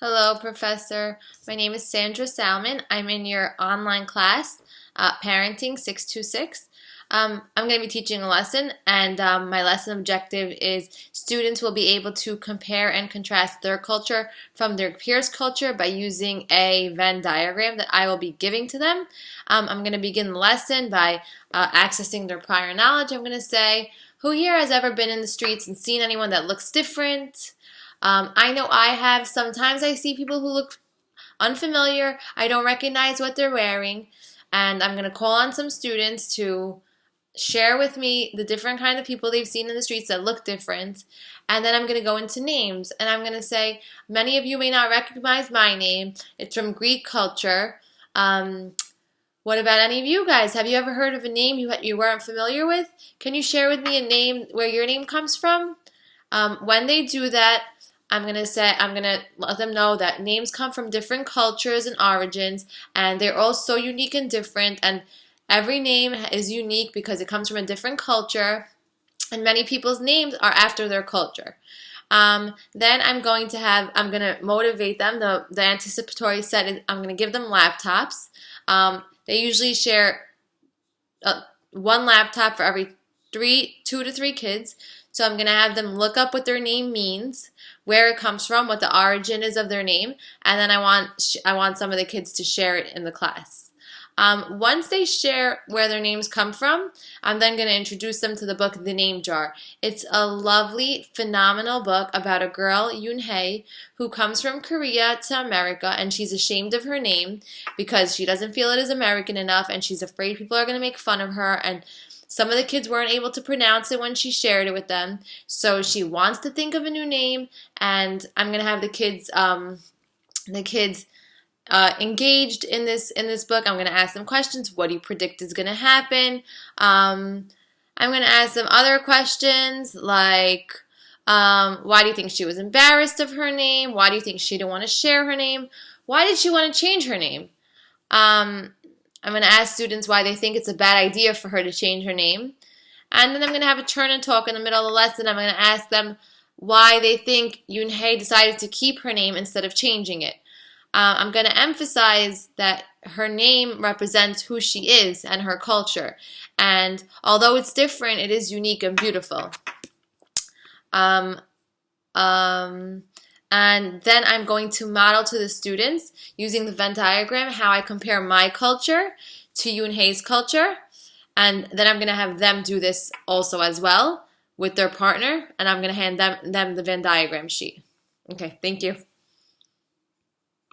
Hello, Professor. My name is Sandra Salmon. I'm in your online class, Parenting 626. I'm going to be teaching a lesson, and my lesson objective is students will be able to compare and contrast their culture from their peers' culture by using a Venn diagram that I will be giving to them. I'm going to begin the lesson by accessing their prior knowledge. I'm going to say, who here has ever been in the streets and seen anyone that looks different? I know I have. Sometimes I see people who look unfamiliar. I don't recognize what they're wearing. And I'm going to call on some students to share with me the different kind of people they've seen in the streets that look different. And then I'm going to go into names. And I'm going to say, many of you may not recognize my name. It's from Greek culture. What about any of you guys? Have you ever heard of a name you weren't familiar with? Can you share with me a name where your name comes from? When they do that, I'm going to let them know that names come from different cultures and origins, and they're all so unique and different, and every name is unique because it comes from a different culture, and many people's names are after their culture. Then I'm going to motivate them. The anticipatory set is I'm going to give them laptops. They usually share one laptop for every 2 to 3 kids. So I'm going to have them look up what their name means, where it comes from, what the origin is of their name, and then I want some of the kids to share it in the class. Once they share where their names come from, I'm then going to introduce them to the book The Name Jar. It's a lovely, phenomenal book about a girl, Yoon-hae, who comes from Korea to America, and she's ashamed of her name because she doesn't feel it is American enough, and she's afraid people are going to make fun of her, and some of the kids weren't able to pronounce it when she shared it with them, so she wants to think of a new name, and I'm going to have the kids engaged in this book. I'm going to ask them questions. What do you predict is going to happen? I'm going to ask them other questions like, why do you think she was embarrassed of her name? Why do you think she didn't want to share her name? Why did she want to change her name? I'm going to ask students why they think it's a bad idea for her to change her name. And then I'm going to have a turn and talk in the middle of the lesson. I'm going to ask them why they think Yoon-hae decided to keep her name instead of changing it. I'm going to emphasize that her name represents who she is and her culture. And although it's different, it is unique and beautiful. And then I'm going to model to the students using the Venn diagram how I compare my culture to Yoon-hae's culture. And then I'm going to have them do this also as well with their partner. And I'm going to hand them the Venn diagram sheet. Okay, thank you.